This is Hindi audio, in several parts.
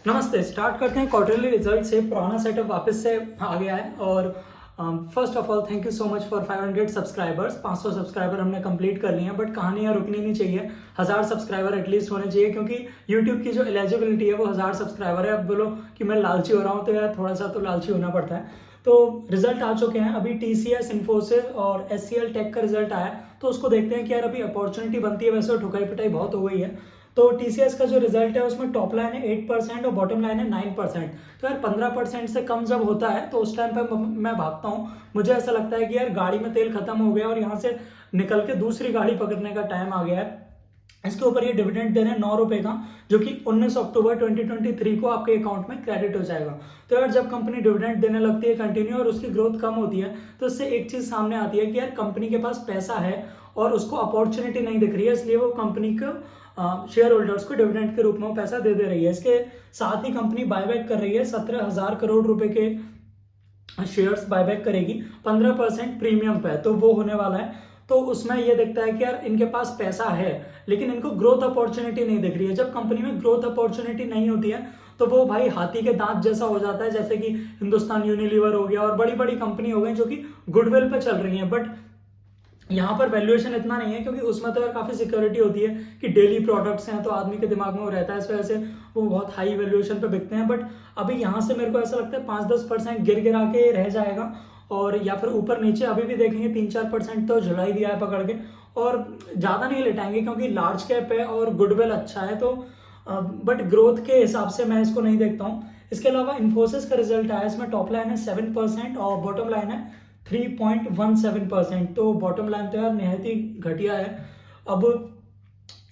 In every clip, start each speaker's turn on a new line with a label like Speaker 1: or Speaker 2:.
Speaker 1: नमस्ते। स्टार्ट करते हैं क्वार्टरली रिजल्ट से। पुराना सेटअप वापस से आ गया है और first of all thank you so much for 500 subscribers. 500 subscriber हमने कंप्लीट कर लिए हैं, बट कहानी यहाँ रुकनी नहीं चाहिए। 1000 सब्सक्राइबर एटलीस्ट होने चाहिए, क्योंकि यूट्यूब की जो एलिजिबिलिटी है वो 1000 सब्सक्राइबर है। अब बोलो कि मैं लालची हो रहा हूँ, तो यार थोड़ा सा तो लालची होना पड़ता है। तो रिजल्ट आ चुके हैं अभी। TCS, इन्फोसिस और SCL टेक का रिजल्ट आया, तो उसको देखते हैं कि यार अभी अपॉर्चुनिटी बनती है। वैसे ठुकाई पिटाई बहुत हो गई है। तो TCS का जो रिजल्ट है उसमें टॉप लाइन है 8% और बॉटम लाइन है 9%। तो यार 15% से कम जब होता है तो उस टाइम पे मैं भागता हूँ। मुझे ऐसा लगता है कि यार गाड़ी में तेल खत्म हो गया और यहाँ से निकल के दूसरी गाड़ी पकड़ने का टाइम आ गया है। इसके ऊपर ये डिविडेंड दे रहे हैं 9 रुपए का, जो कि 19 अक्टूबर 2023 को आपके अकाउंट में क्रेडिट हो जाएगा। तो यार जब कंपनी डिविडेंड देने लगती है कंटिन्यू और उसकी ग्रोथ कम होती है, तो इससे एक चीज सामने आती है कि यार कंपनी के पास पैसा है और उसको अपॉर्चुनिटी नहीं दिख रही है, इसलिए वो कंपनी को शेयर होल्डर्स को डिविडेंड के रूप में पैसा दे रही है। इसके साथ ही कंपनी बायबैक कर रही है। 17,000 करोड़ रुपए के शेयर्स बायबैक करेगी 15% प्रीमियम पे, तो वो होने वाला है। तो उसमें ये दिखता है कि यार इनके पास पैसा है, लेकिन इनको ग्रोथ अपॉर्चुनिटी नहीं दिख रही है। जब कंपनी में ग्रोथ अपॉर्चुनिटी नहीं होती है तो वो भाई हाथी के दांत जैसा हो जाता है, जैसे कि हिंदुस्तान यूनिलीवर हो गया और बड़ी बड़ी कंपनी हो गई जो कि गुडविल पे चल रही है। बट यहाँ पर वैल्यूएशन इतना नहीं है, क्योंकि उसमें तो यार काफी सिक्योरिटी होती है कि डेली प्रोडक्ट्स हैं, तो आदमी के दिमाग में वो रहता है, इस वजह से वो बहुत हाई वैल्यूएशन पे बिकते हैं। बट अभी यहाँ से मेरे को ऐसा लगता है 5-10% गिर गिरा के रह जाएगा, और या फिर ऊपर नीचे अभी भी देखेंगे 3-4% तो झुला ही दिया है पकड़ के, और ज्यादा नहीं लेटाएंगे क्योंकि लार्ज कैप है और गुडविल अच्छा है। तो बट ग्रोथ के हिसाब से मैं इसको नहीं देखता हूँ। इसके अलावा इन्फोसिस का रिजल्ट आया, इसमें टॉप लाइन है 7% और बॉटम लाइन है 3.17%। तो बॉटम लाइन तो यार निहायत ही घटिया है। अब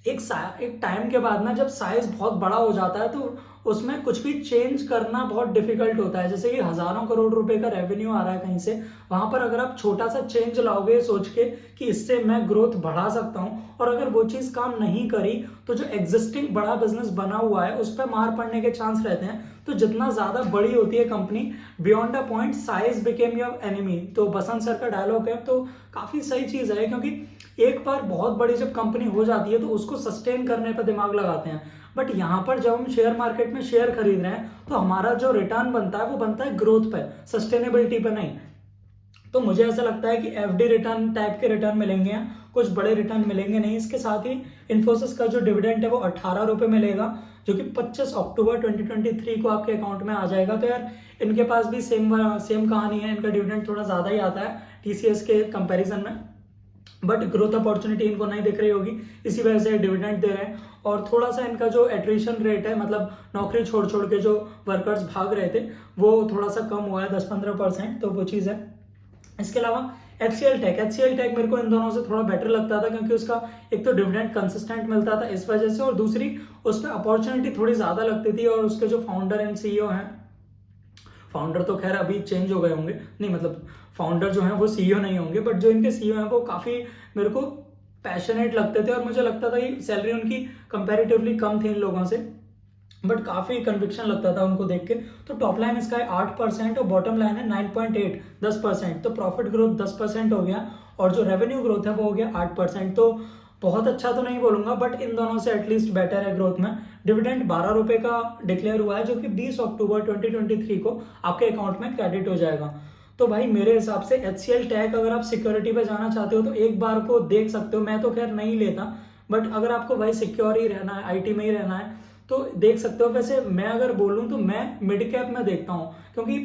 Speaker 1: एक टाइम के बाद ना जब साइज बहुत बड़ा हो जाता है तो उसमें कुछ भी चेंज करना बहुत डिफिकल्ट होता है। जैसे कि हजारों करोड़ रुपए का रेवेन्यू आ रहा है कहीं से, वहां पर अगर आप छोटा सा चेंज लाओगे सोच के कि इससे मैं ग्रोथ बढ़ा सकता हूं, और अगर वो चीज काम नहीं करी तो जो एग्जिस्टिंग बड़ा बिजनेस बना हुआ है उस पर मार पड़ने के चांस रहते हैं। तो जितना ज्यादा बड़ी होती है company, beyond a point size became your enemy. तो बसंत सर का डायलॉग है, तो काफी सही चीज है, क्योंकि एक बार बहुत बड़ी जब कंपनी हो जाती है तो उसको सस्टेन करने पर दिमाग लगाते हैं। बट यहाँ पर जब हम शेयर मार्केट में शेयर खरीद रहे हैं तो हमारा जो रिटर्न बनता है वो बनता है ग्रोथ पे, सस्टेनेबिलिटी पे नहीं। तो मुझे ऐसा लगता है कि FD रिटर्न टाइप के रिटर्न मिलेंगे, कुछ बड़े रिटर्न मिलेंगे नहीं। इसके साथ ही इन्फोसिस का जो डिविडेंड है वो 18 रुपए मिलेगा, जो कि 25 अक्टूबर 2023 को आपके अकाउंट में आ जाएगा। तो यार इनके पास भी सेम कहानी है, इनका डिविडेंड थोड़ा ज्यादा ही आता है TCS के कंपेरिजन में, बट ग्रोथ अपॉर्चुनिटी इनको नहीं दिख रही होगी, इसी वजह से डिविडेंड दे रहे हैं। और थोड़ा सा इनका जो एट्रिशन रेट है, मतलब नौकरी छोड़ छोड़ के जो वर्कर्स भाग रहे थे, वो थोड़ा सा कम हुआ है 10-15%, तो वो चीज़ है। इसके अलावा HCL टेक मेरे को इन दोनों से थोड़ा बेटर लगता था, क्योंकि उसका एक तो डिविडेंड कंसिस्टेंट मिलता था इस वजह से, और दूसरी उसमें अपॉर्चुनिटी थोड़ी ज्यादा लगती थी। और उसके जो फाउंडर एंड CEO हैं, फाउंडर तो खैर अभी चेंज हो गए होंगे, नहीं मतलब फाउंडर जो है वो CEO नहीं होंगे, बट जो इनके CEO हैं वो काफी मेरे को पैशनेट लगते थे, और मुझे लगता था कि सैलरी उनकी कंपैरेटिवली कम थी इन लोगों से, बट काफी कन्विक्शन लगता था उनको देख के। तो टॉप लाइन इसका है 8% और बॉटम लाइन है 9.8, 10%। तो प्रॉफिट ग्रोथ 10% हो गया, और जो रेवेन्यू ग्रोथ है वो हो गया 8%। तो बहुत अच्छा तो नहीं बोलूंगा, बट इन दोनों से एटलीस्ट बेटर है ग्रोथ में। डिविडेंड 12 रुपए का डिक्लेयर हुआ है, जो कि 20 अक्टूबर 2023 को आपके अकाउंट में क्रेडिट हो जाएगा। तो भाई मेरे हिसाब से HCL टैग अगर आप सिक्योरिटी पे जाना चाहते हो तो एक बार को देख सकते हो। मैं तो खैर नहीं लेता, बट अगर आपको भाई सिक्योर ही रहना है, IT में ही रहना है, तो देख सकते हो। वैसे मैं अगर बोलूं तो मैं मिड कैप में देखता हूं, क्योंकि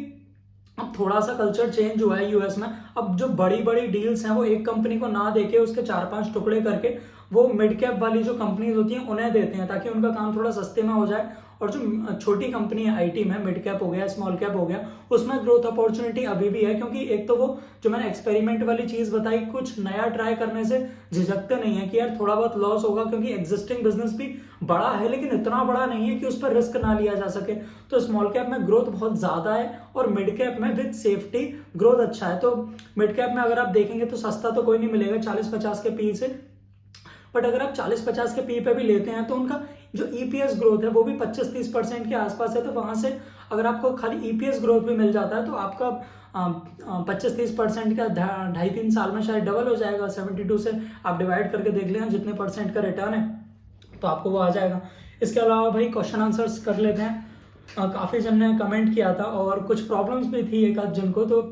Speaker 1: अब थोड़ा सा कल्चर चेंज हुआ है US में। अब जो बड़ी बड़ी डील्स हैं वो एक कंपनी को ना देके उसके 4-5 टुकड़े करके वो मिड कैप वाली जो कंपनीज होती हैं उन्हें देते हैं, ताकि उनका काम थोड़ा सस्ते में हो जाए। और जो छोटी कंपनी है IT में, मिड कैप हो गया, स्मॉल कैप हो गया, उसमें ग्रोथ अपॉर्चुनिटी अभी भी है, क्योंकि एक तो वो जो मैंने एक्सपेरिमेंट वाली चीज बताई, कुछ नया ट्राई करने से झिझकते नहीं है कि यार थोड़ा बहुत लॉस होगा, क्योंकि एग्जिस्टिंग बिजनेस भी बड़ा है लेकिन इतना बड़ा नहीं है कि उस पर रिस्क ना लिया जा सके। तो स्मॉल कैप में ग्रोथ बहुत ज्यादा है और मिड कैप में विद सेफ्टी ग्रोथ अच्छा है। तो मिड कैप में अगर आप देखेंगे तो सस्ता तो कोई नहीं मिलेगा 40-50 के पी से, बट अगर आप 40-50 के पी पे भी लेते हैं तो उनका जो EPS ग्रोथ है वो भी 25-30% के आसपास है। तो वहां से अगर आपको खाली EPS ग्रोथ भी मिल जाता है तो आपका 25-30% का 2.5-3 साल में शायद डबल हो जाएगा। 72 से आप डिवाइड करके देख लेना जितने परसेंट का रिटर्न है, तो आपको वो आ जाएगा। इसके अलावा भाई क्वेश्चन आंसर्स कर लेते हैं। काफ़ी जन ने कमेंट किया था और कुछ प्रॉब्लम्स भी थी एक आध जन को, तो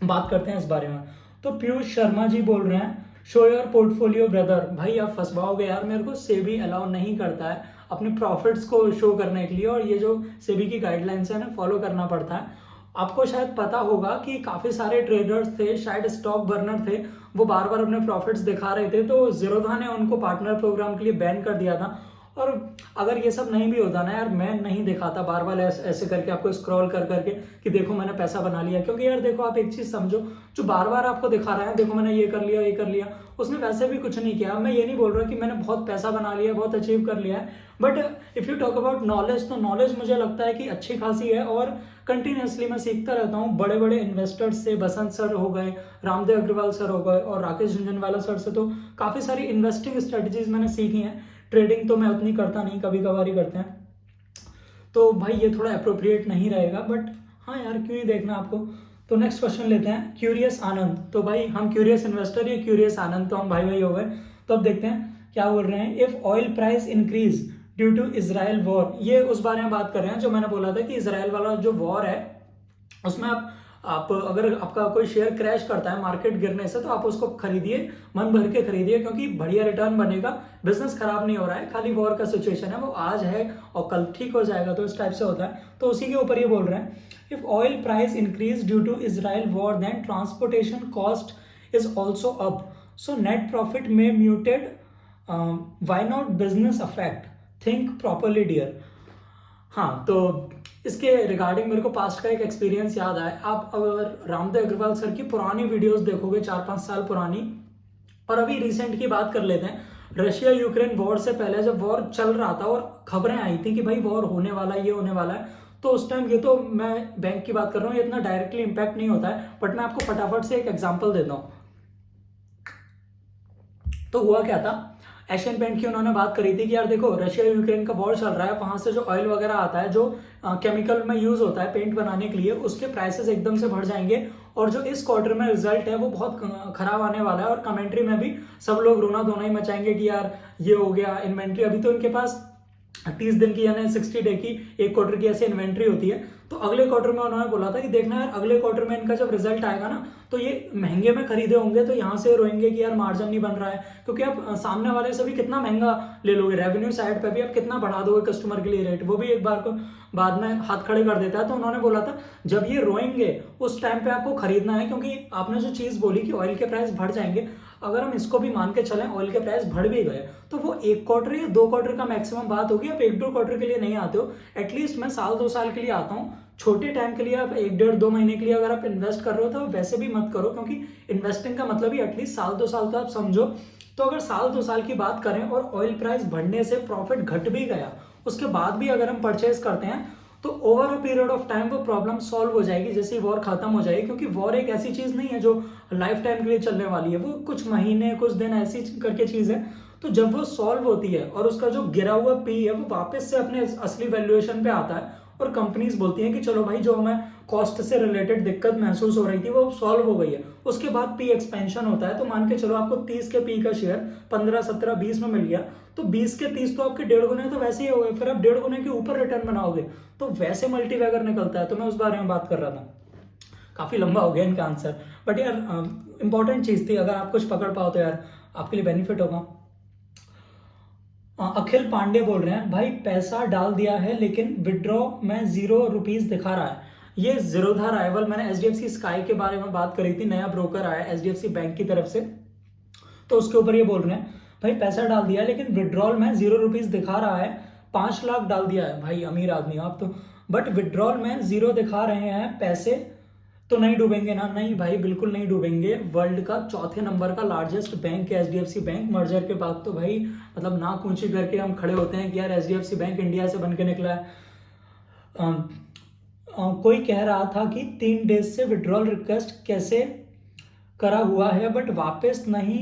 Speaker 1: बात करते हैं इस बारे में। तो पीयूष शर्मा जी बोल रहे हैं, शो योर पोर्टफोलियो ब्रदर। भाई आप फंसवाओगे यार, मेरे को सेबी अलाउ नहीं करता है अपने प्रॉफिट्स को शो करने के लिए, और ये जो सेबी की गाइडलाइंस है ना फॉलो करना पड़ता है। आपको शायद पता होगा कि काफ़ी सारे ट्रेडर्स थे, शायद स्टॉक बर्नर थे, वो बार बार अपने प्रॉफिट्स दिखा रहे थे, तो जीरोधा ने उनको पार्टनर प्रोग्राम के लिए बैन कर दिया था। और अगर ये सब नहीं भी होता ना यार, मैं नहीं दिखाता बार बार ऐसे करके आपको स्क्रॉल कर करके कि देखो मैंने पैसा बना लिया। क्योंकि यार देखो, आप एक चीज समझो, जो बार बार आपको दिखा रहा है देखो मैंने ये कर लिया ये कर लिया, उसने वैसे भी कुछ नहीं किया। मैं ये नहीं बोल रहा कि मैंने बहुत पैसा बना लिया, बहुत अचीव कर लिया है, but if you talk about knowledge, तो नॉलेज मुझे लगता है कि अच्छी खासी है और कंटिन्यूसली मैं सीखता रहता हूँ बड़े बड़े इन्वेस्टर्स से। बसंत सर हो गए, रामदेव अग्रवाल सर हो गए, और राकेश झुंझुनवाला सर से तो काफ़ी सारी इन्वेस्टिंग स्ट्रेटजीज मैंने सीखी हैं। ट्रेडिंग तो मैं उतनी करता नहीं, कभी कभार ही करते हैं, तो भाई ये थोड़ा अप्रोप्रिएट नहीं रहेगा, बट हाँ यार क्यों ही देखना आपको। तो नेक्स्ट क्वेश्चन लेते हैं, क्यूरियस आनंद। तो भाई हम क्यूरियस इन्वेस्टर, ये क्यूरियस आनंद, तो हम भाई भाई हो गए। तो अब देखते हैं क्या बोल रहे हैं। If oil price increase due to Israel war, ये उस बारे में बात कर रहे हैं जो मैंने बोला था कि इजराइल वाला जो वॉर है उसमें आप अगर आपका कोई शेयर क्रैश करता है मार्केट गिरने से, तो आप उसको खरीदिए, मन भर के खरीदिए, क्योंकि बढ़िया रिटर्न बनेगा, बिजनेस खराब नहीं हो रहा है, खाली वॉर का सिचुएशन है, वो आज है और कल ठीक हो जाएगा। तो इस टाइप से होता है, तो उसी के ऊपर ये बोल रहे हैं, if oil price increase due to Israel war then transportation cost is also up, so net profit में muted, why not business affect, think properly dear. हाँ, तो इसके रिगार्डिंग मेरे को पास्ट का एक एक्सपीरियंस याद आया। आप अगर रामदेव अग्रवाल सर की पुरानी वीडियोस देखोगे 4-5 साल पुरानी, और अभी रिसेंट की बात कर लेते हैं, रशिया यूक्रेन वॉर से पहले जब वॉर चल रहा था और खबरें आई थी कि भाई वॉर होने वाला है, ये होने वाला है, तो उस टाइम, ये तो मैं बैंक की बात कर रहा हूँ, ये इतना डायरेक्टली इंपैक्ट नहीं होता है, बट मैं आपको फटाफट से एक एग्जाम्पल देता हूँ। तो हुआ क्या था, एशियन पेंट की उन्होंने बात करी थी कि यार देखो रशिया यूक्रेन का वॉर चल रहा है, वहां से जो ऑयल वगैरह आता है, जो केमिकल में यूज होता है पेंट बनाने के लिए, उसके प्राइसेस एकदम से बढ़ जाएंगे, और जो इस क्वार्टर में रिजल्ट है वो बहुत खराब आने वाला है, और कमेंट्री में भी सब लोग रोना धोना ही मचाएंगे कि यार ये हो गया, इन्वेंट्री अभी तो इनके पास 30 दिन की यानी 60 डे की, एक क्वार्टर की ऐसी इन्वेंट्री होती है। तो अगले क्वार्टर में उन्होंने बोला था कि देखना यार अगले क्वार्टर में इनका जब रिजल्ट आएगा ना, तो ये महंगे में खरीदे होंगे, तो यहाँ से रोएंगे कि यार मार्जिन नहीं बन रहा है, क्योंकि आप सामने वाले से भी कितना महंगा ले लोगे, रेवेन्यू साइड पे भी आप कितना बढ़ा दोगे कस्टमर के लिए रेट, वो भी एक बार को बाद में हाथ खड़े कर देता है। तो उन्होंने बोला था जब ये रोएंगे उस टाइम पे आपको खरीदना है, क्योंकि आपने जो चीज बोली कि ऑयल के प्राइस बढ़ जाएंगे, अगर हम इसको भी मान के चलें ऑयल के प्राइस बढ़ भी गए, तो वो एक क्वार्टर या 2 क्वार्टर का मैक्सिमम बात होगी। आप 1-2 क्वार्टर के लिए नहीं आते हो, एटलीस्ट मैं 1-2 साल के लिए आता हूँ। छोटे टाइम के लिए आप 1-1.5-2 महीने के लिए अगर आप इन्वेस्ट कर रहे हो तो वैसे भी मत करो, क्योंकि इन्वेस्टिंग का मतलब ही एटलीस्ट 1-2 साल तो आप समझो। तो अगर 1-2 साल की बात करें और ऑयल प्राइस बढ़ने से प्रॉफिट घट भी गया, उसके बाद भी अगर हम परचेज करते हैं, तो over a period of time वो प्रॉब्लम सॉल्व हो जाएगी, जैसे वॉर खत्म हो जाएगी। क्योंकि वॉर एक ऐसी चीज नहीं है जो लाइफ टाइम के लिए चलने वाली है, वो कुछ महीने कुछ दिन ऐसी करके चीज है। तो जब वो सॉल्व होती है और उसका जो गिरा हुआ पी है वो वापस से अपने असली वैल्यूएशन पे आता है, और कंपनीज बोलती हैं कि चलो भाई जो हमें कॉस्ट से रिलेटेड दिक्कत महसूस हो रही थी वो सॉल्व हो गई है, उसके बाद पी एक्सपेंशन होता है। तो मान के चलो आपको 30 के पी का शेयर 15, 17, 20 में मिल गया, तो 20 के 30 तो आपके 1.5 गुने तो वैसे ही हो गए, फिर आप 1.5 गुने के ऊपर रिटर्न बनाओगे, तो वैसे मल्टीवैगर निकलता है। तो मैं उस बारे में बात कर रहा था, काफी लंबा हो गया इनका आंसर, बट यार इंपॉर्टेंट चीज थी, अगर आप कुछ पकड़ पाओ तो यार आपके लिए बेनिफिट होगा। अखिल पांडे बोल रहे हैं, भाई पैसा डाल दिया है लेकिन विड्रॉ में 0 रुपीज दिखा रहा है। ये जीरोधा राइवल, मैंने एचडीएफसी स्काई के बारे में बात करी थी, नया ब्रोकर आया एचडीएफसी बैंक की तरफ से, तो उसके ऊपर ये बोल रहे हैं भाई पैसा डाल दिया है लेकिन विड्रॉल में 0 रुपीज दिखा रहा है, 5 लाख डाल दिया है, भाई अमीर आदमी आप तो, बट विड्रॉल में 0 दिखा रहे हैं, पैसे तो नहीं डूबेंगे ना? नहीं भाई बिल्कुल नहीं डूबेंगे। वर्ल्ड का 4थे नंबर का लार्जेस्ट बैंक है एचडीएफसी बैंक, मर्जर के बाद तो भाई मतलब नाक ऊंची करके हम खड़े होते हैं कि यार एचडीएफसी बैंक इंडिया से बन के निकला है। कोई कह रहा था कि 3 डेज से विड्रॉल रिक्वेस्ट कैसे करा हुआ है बट वापस नहीं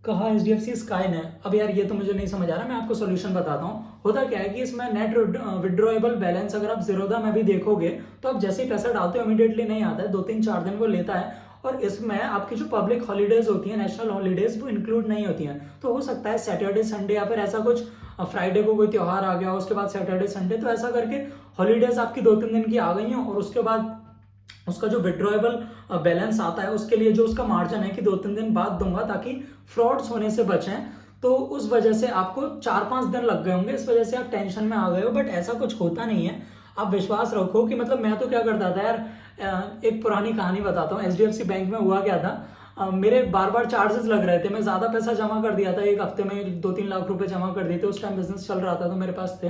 Speaker 1: कहा एचडीएफसी स्काई ने। अब यार ये तो मुझे नहीं समझ आ रहा, मैं आपको सॉल्यूशन बताता हूँ। होता क्या है कि इसमें नेट विड्रॉएबल बैलेंस अगर आप जीरोधा में भी देखोगे तो आप जैसे ही पैसा डालते हो इमीडिएटली नहीं आता है, 2-3-4 दिन वो लेता है, और इसमें आपकी जो पब्लिक हॉलीडेज होती है, नेशनल हॉलीडेज, वो इंक्लूड नहीं होती हैं। तो हो सकता है सैटरडे संडे या फिर ऐसा कुछ फ्राइडे को कोई त्यौहार आ गया, उसके बाद सैटरडे संडे, तो ऐसा करके हॉलीडेज आपकी 2-3 दिन की आ गई हैं, और उसके बाद उसका जो विड्रॉएबल बैलेंस आता है उसके लिए जो उसका मार्जिन है कि 2-3 दिन बाद दूंगा ताकि फ्रॉड्स होने से बचें, तो उस वजह से आपको 4-5 दिन लग गए होंगे, इस वजह से आप टेंशन में आ गए हो। बट ऐसा कुछ होता नहीं है, आप विश्वास रखो कि मतलब मैं तो क्या करता था यार, एक पुरानी कहानी बताता हूँ। HDFC बैंक में हुआ क्या था, मेरे बार बार चार्जेस लग रहे थे, मैं ज्यादा पैसा जमा कर दिया था, एक हफ्ते में 2-3 लाख रुपए जमा कर दिए थे, उस टाइम बिजनेस चल रहा था तो मेरे पास थे।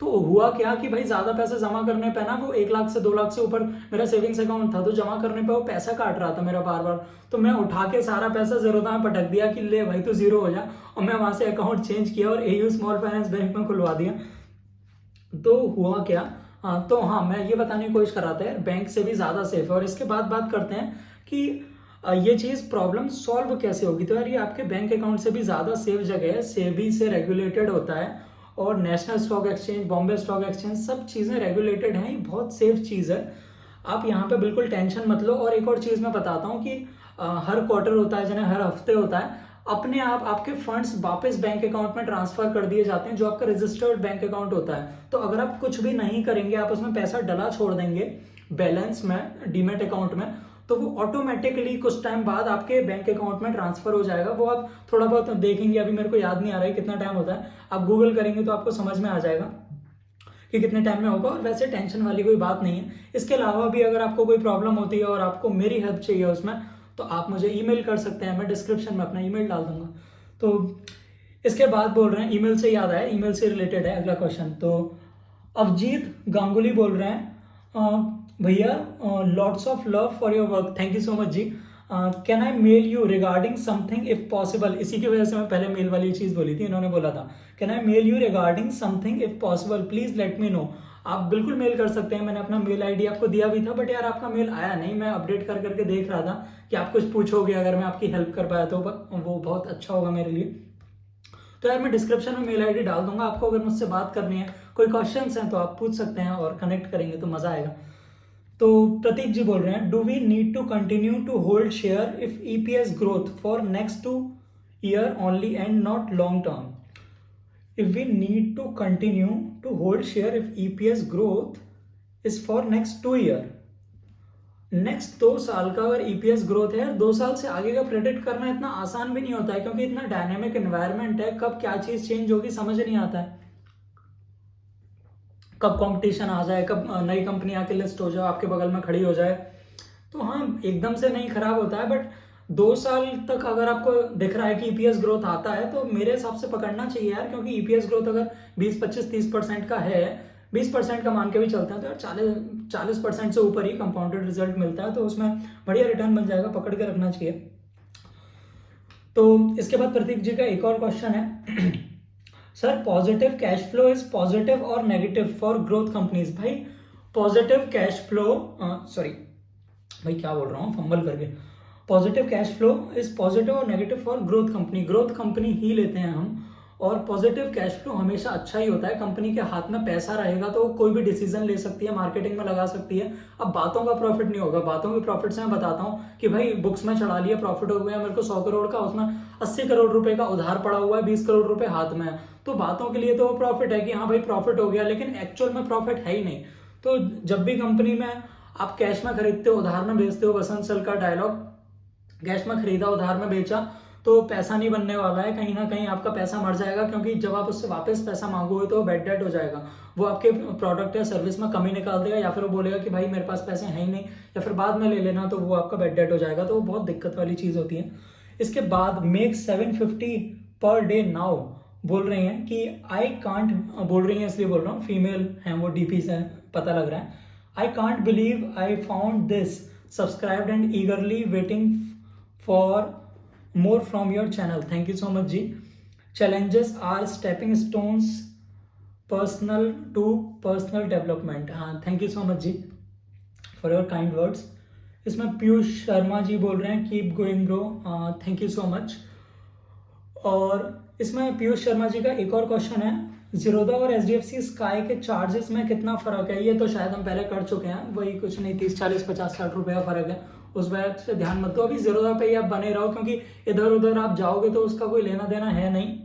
Speaker 1: तो हुआ क्या कि भाई ज्यादा पैसा जमा करने पे ना, वो 1 लाख से 2 लाख से ऊपर मेरा सेविंग्स अकाउंट था, तो जमा करने पे वो पैसा काट रहा था मेरा बार बार, तो मैं उठा के सारा पैसा ज़रूरत में पटक दिया कि ले भाई तू जीरो हो जा, और मैं वहां से अकाउंट चेंज किया और AU स्मॉल फाइनेंस बैंक में खुलवा दिया। तो हुआ क्या, तो हाँ मैं ये बताने की कोशिश कर रहा था यार, बैंक से भी ज्यादा सेफ है। और इसके बाद बात करते हैं कि ये चीज प्रॉब्लम सॉल्व कैसे होगी। तो यार ये आपके बैंक अकाउंट से भी ज्यादा सेफ जगह है, सेबी से रेगुलेटेड होता है, और national stock exchange, Bombay stock exchange, सब चीजें रेगुलेटेड हैं, ये बहुत सेफ चीज है, आप यहाँ पे बिल्कुल टेंशन मत लो। और एक और चीज मैं बताता हूँ कि हर क्वार्टर होता है, हर हफ्ते होता है, अपने आप आपके फंड्स वापस बैंक अकाउंट में ट्रांसफर कर दिए जाते हैं, जो आपका रजिस्टर्ड बैंक अकाउंट होता है। तो अगर आप कुछ भी नहीं करेंगे, आप उसमें पैसा डला छोड़ देंगे बैलेंस में, डीमेट अकाउंट में, तो वो ऑटोमेटिकली कुछ टाइम बाद आपके बैंक अकाउंट में ट्रांसफर हो जाएगा। वो आप थोड़ा बहुत देखेंगे, अभी मेरे को याद नहीं आ रहा है कितना टाइम होता है, आप गूगल करेंगे तो आपको समझ में आ जाएगा कि कितने टाइम में होगा, और वैसे टेंशन वाली कोई बात नहीं है। इसके अलावा भी अगर आपको कोई प्रॉब्लम होती है और आपको मेरी हेल्प चाहिए उसमें, तो आप मुझे ईमेल कर सकते हैं, मैं डिस्क्रिप्शन में अपना ईमेल डाल दूंगा। तो इसके बाद बोल रहे हैं, ईमेल से याद आया, ईमेल से रिलेटेड है अगला क्वेश्चन। तो अवजीत गांगुली बोल रहे हैं, भैया lots of love for your work, thank you so much जी। Can I mail you regarding something if possible, इसी की वजह से मैं पहले मेल वाली चीज बोली थी, इन्होंने बोला था can I mail you regarding something if possible, please let me know. आप बिल्कुल मेल कर सकते हैं, मैंने अपना मेल आईडी आपको दिया भी था, बट यार आपका मेल आया नहीं, मैं अपडेट कर करके देख रहा था कि आप कुछ पूछोगे, अगर मैं आपकी हेल्प कर पाया तो वो बहुत अच्छा होगा मेरे लिए। तो यार मैं डिस्क्रिप्शन में मेल आईडी डाल दूंगा, आपको अगर मुझसे बात करनी है, कोई क्वेश्चंस हैं तो आप पूछ सकते हैं, और कनेक्ट करेंगे तो मजा आएगा। तो प्रतीक जी बोल रहे हैं, do we need to continue to hold share if EPS growth for next 2 year only and not long term. If we need to continue to hold share if EPS growth is for next 2 year, next 2 साल का अगर EPS ग्रोथ है, 2 साल से आगे का प्रेडिक्ट करना इतना आसान भी नहीं होता है, क्योंकि इतना डायनेमिक एनवायरनमेंट है, कब क्या चीज चेंज होगी समझ नहीं आता है, कब कंपटीशन आ जाए, कब नई कंपनी आके लिस्ट हो जाए, आपके बगल में खड़ी हो जाए। तो हाँ एकदम से नहीं खराब होता है, बट 2 साल तक अगर आपको दिख रहा है कि EPS ग्रोथ आता है, तो मेरे हिसाब से पकड़ना चाहिए यार, क्योंकि EPS ग्रोथ अगर 20-25-30% का है, 20% का मान के भी चलते हैं, तो यार 40% से ऊपर ही कंपाउंडेड रिजल्ट मिलता है, तो उसमें बढ़िया रिटर्न बन जाएगा, पकड़ के रखना चाहिए। तो इसके बाद प्रतीक जी का एक और क्वेश्चन है, sir positive cash flow is positive और नेगेटिव फॉर ग्रोथ कंपनीज। भाई पॉजिटिव कैश फ्लो, सॉरी भाई क्या बोल रहा हूँ फंबल करके, positive cash flow is positive और negative for growth company, growth company ही लेते हैं हम, और पॉजिटिव कैश फ्लो हमेशा अच्छा ही होता है। कंपनी के हाथ में पैसा रहेगा तो कोई भी डिसीजन ले सकती है, मार्केटिंग में लगा सकती है। अब बातों का प्रॉफिट नहीं होगा, बातों के प्रॉफिट से मैं बताता हूँ कि भाई बुक्स में चढ़ा लिया, प्रॉफिट हो गया मेरे को 100 करोड़ का, उसमें 80 करोड़ रुपए का उधार पड़ा हुआ है, 20 करोड़ रुपए हाथ में है, तो बातों के लिए तो वो प्रॉफिट है कि हाँ भाई प्रॉफिट हो गया, लेकिन एक्चुअल में प्रॉफिट है ही नहीं। तो जब भी कंपनी में आप कैश में खरीदते हो, उधार में बेचते हो, बसंत सल का डायलॉग, कैश में खरीदा उधार में बेचा, तो पैसा नहीं बनने वाला है, कहीं ना कहीं आपका पैसा मर जाएगा, क्योंकि जब आप उससे वापस पैसा मांगोगे तो बैड डेट हो जाएगा, वो आपके प्रोडक्ट या सर्विस में कमी निकाल देगा, या फिर वो बोलेगा कि भाई मेरे पास पैसे हैं ही नहीं, या फिर बाद में ले लेना, तो वो आपका बैड डेट हो जाएगा, तो वो बहुत दिक्कत वाली चीज होती है। इसके बाद मेक 750 पर डे नाउ बोल रहे हैं कि आई कांट, बोल रही हैं इसलिए बोल रहा हूँ, फीमेल हैं वो, DP से पता लग रहा है, I can't believe I found this, subscribed and eagerly waiting for more from your channel, thank you so much जी। challenges are stepping stones personal to personal development, हाँ thank you so much जी for your kind words। इसमें पीयूष शर्मा जी बोल रहे हैं keep going bro, thank you so much. और इसमें पीयूष शर्मा जी का एक और क्वेश्चन है, जीरोधा और HDFC स्काई के चार्जेस में कितना फर्क है। ये तो शायद हम पहले कर चुके हैं, वही कुछ नहीं, 30-40-50-60 रुपए का फर्क है, उस बात से ध्यान मत दो, अभी जीरोधा पे ही आप बने रहो, क्योंकि इधर उधर आप जाओगे तो उसका कोई लेना देना है नहीं।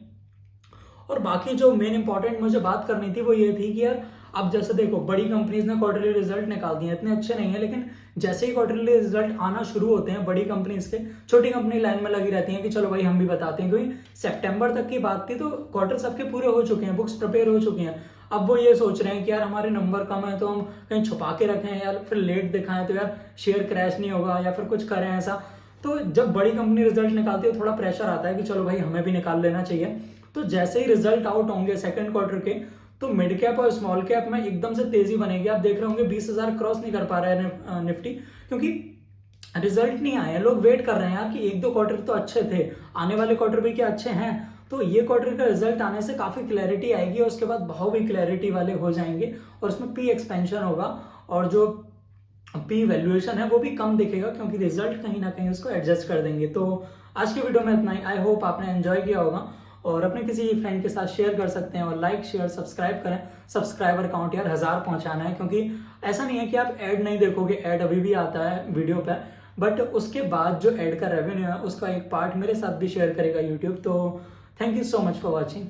Speaker 1: और बाकी जो मेन इंपॉर्टेंट मुझे बात करनी थी वो ये थी कि यार अब जैसे देखो बड़ी कंपनीज ने क्वार्टरली रिजल्ट निकाल दिए, इतने अच्छे नहीं है, लेकिन जैसे ही क्वार्टरली रिजल्ट आना शुरू होते हैं बड़ी कंपनीज के, छोटी कंपनी लाइन में लगी रहती है कि चलो भाई हम भी बताते हैं, क्योंकि सितंबर तक की बात थी तो क्वार्टर सबके पूरे हो चुके हैं, बुक्स प्रिपेयर हो चुकी हैं। अब वो ये सोच रहे हैं कि यार हमारे नंबर कम है तो हम कहीं छुपा के रखें यार, फिर लेट दिखाएं तो यार शेयर क्रैश नहीं होगा या फिर कुछ करें ऐसा। तो जब बड़ी कंपनी रिजल्ट निकालती है थोड़ा प्रेशर आता है कि चलो भाई हमें भी निकाल लेना चाहिए। तो जैसे ही रिजल्ट आउट होंगे सेकंड क्वार्टर के, तो मिड कैप और स्मॉल कैप में एकदम से तेजी बनेगी। आप देख रहे होंगे 20,000 क्रॉस नहीं कर पा रहा है निफ्टी, क्योंकि रिजल्ट नहीं आए, लोग वेट कर रहे हैं यार कि एक दो क्वार्टर तो अच्छे थे, आने वाले क्वार्टर भी क्या अच्छे हैं। तो ये क्वार्टर का रिजल्ट आने से काफी क्लैरिटी आएगी और उसके बाद भाव भी क्लैरिटी वाले हो जाएंगे और उसमें पी एक्सपेंशन होगा और जो पी वैल्यूएशन है वो भी कम दिखेगा, क्योंकि रिजल्ट कहीं ना कहीं उसको एडजस्ट कर देंगे। तो आज की वीडियो में इतना ही। आई होप आपने एंजॉय किया होगा और अपने किसी फ्रेंड के साथ शेयर कर सकते हैं और लाइक शेयर सब्सक्राइब करें। सब्सक्राइबर काउंट यार 1000 पहुंचाना है, क्योंकि ऐसा नहीं है कि आप ऐड नहीं देखोगे, ऐड अभी भी आता है वीडियो पे, बट उसके बाद जो ऐड का रेवेन्यू है उसका एक पार्ट मेरे साथ भी शेयर करेगा यूट्यूब। तो thank you so much for watching.